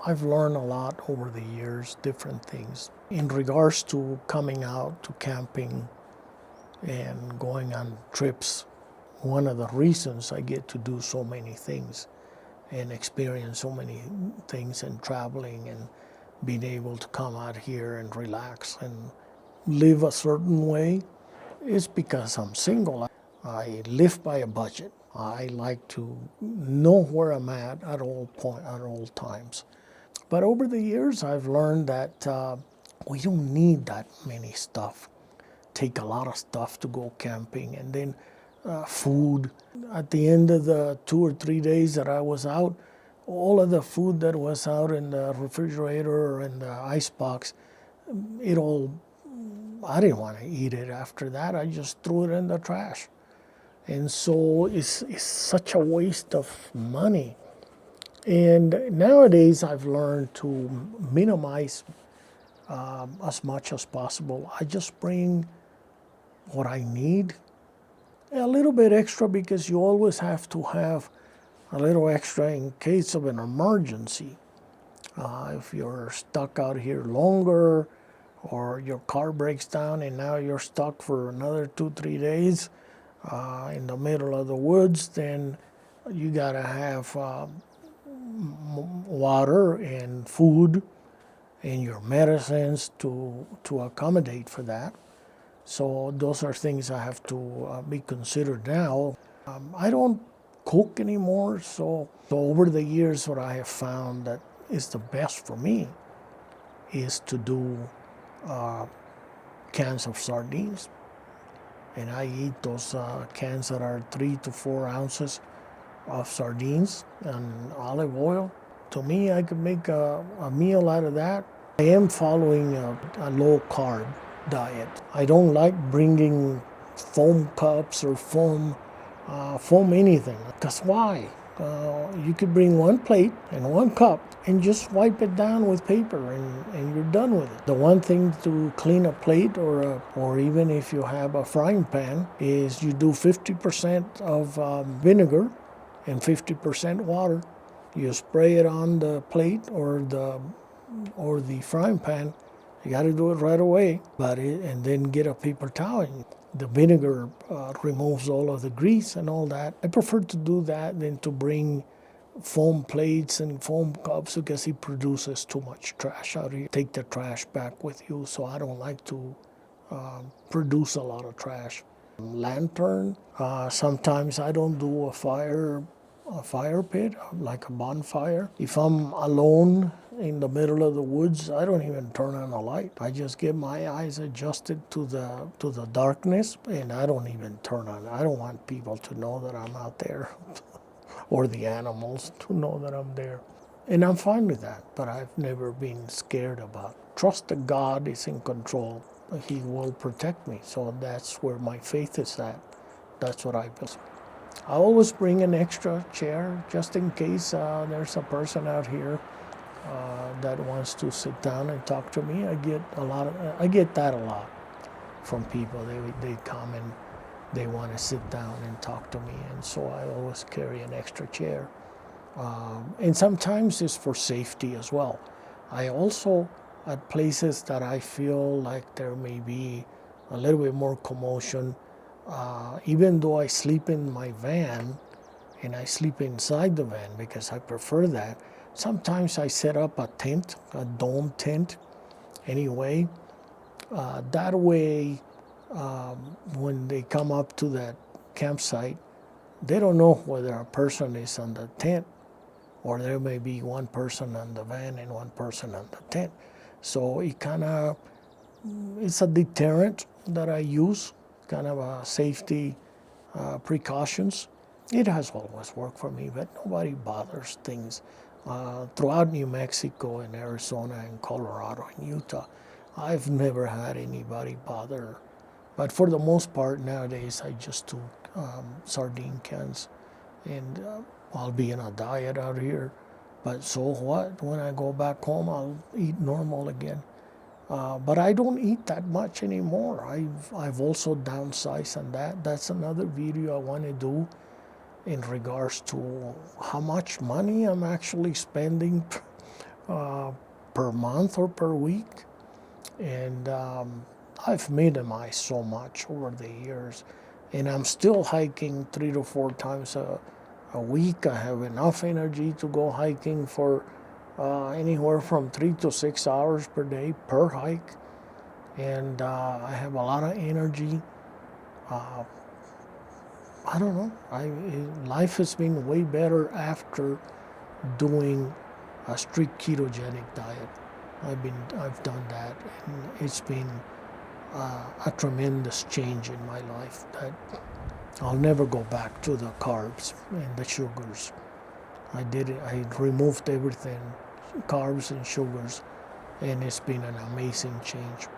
I've learned a lot over the years, different things. In regards to coming out to camping and going on trips, one of the reasons I get to do so many things and experience so many things and traveling and being able to come out here and relax and live a certain way is because I'm single. I live by a budget. I like to know where I'm at all times. But over the years, I've learned that we don't need that many stuff. Take a lot of stuff to go camping, and then food. At the end of the 2 or 3 days that I was out, all of the food that was out in the refrigerator or in the icebox, it all, I didn't want to eat it after that. I just threw it in the trash. And so it's such a waste of money. And nowadays, I've learned to minimize as much as possible. I just bring what I need, a little bit extra because you always have to have a little extra in case of an emergency. If you're stuck out here longer or your car breaks down and now you're stuck for another 2, 3 days in the middle of the woods, then you gotta have water and food and your medicines to accommodate for that. So those are things I have to be considered now. I don't cook anymore, so over the years what I have found that is the best for me is to do cans of sardines. And I eat those cans that are 3 to 4 ounces of sardines and olive oil. To me, I could make a meal out of that. I am following a low carb diet. I don't like bringing foam cups or foam anything. Because why? You could bring one plate and one cup and just wipe it down with paper and you're done with it. The one thing to clean a plate or even if you have a frying pan is you do 50% of vinegar and 50% water. You spray it on the plate or the frying pan. You got to do it right away, and then get a paper towel. The vinegar removes all of the grease and all that. I prefer to do that than to bring foam plates and foam cups because it produces too much trash out here. Take the trash back with you, so I don't like to produce a lot of trash. Lantern. Sometimes I don't do a fire pit, like a bonfire. If I'm alone in the middle of the woods, I don't even turn on a light. I just get my eyes adjusted to the darkness, and I don't even turn on. I don't want people to know that I'm out there, or the animals to know that I'm there. And I'm fine with that, but I've never been scared about it. Trust that God is in control. He will protect me. So that's where my faith is at. That's what I believe. I always bring an extra chair just in case there's a person out here that wants to sit down and talk to me. I get that a lot from people. They come and they want to sit down and talk to me, and so I always carry an extra chair. And sometimes it's for safety as well. I also, at places that I feel like there may be a little bit more commotion, even though I sleep in my van and I sleep inside the van because I prefer that, sometimes I set up a tent, a dome tent anyway. That way, when they come up to that campsite, they don't know whether a person is on the tent or there may be one person on the van and one person on the tent. So it's a deterrent that I use, kind of a safety precautions. It has always worked for me, but nobody bothers things. Throughout New Mexico and Arizona and Colorado and Utah, I've never had anybody bother. But for the most part nowadays, I just do sardine cans, and I'll be in a diet out here. But so what? When I go back home, I'll eat normal again. But I don't eat that much anymore. I've also downsized on that. That's another video I want to do in regards to how much money I'm actually spending per month or per week. And I've minimized so much over the years. And I'm still hiking 3 to 4 times a week. I have enough energy to go hiking for anywhere from 3 to 6 hours per day per hike. And I have a lot of energy. I don't know. Life has been way better after doing a strict ketogenic diet. I've done that, and it's been a tremendous change in my life that I'll never go back to the carbs and the sugars. I did it. I removed everything, carbs and sugars, and it's been an amazing change.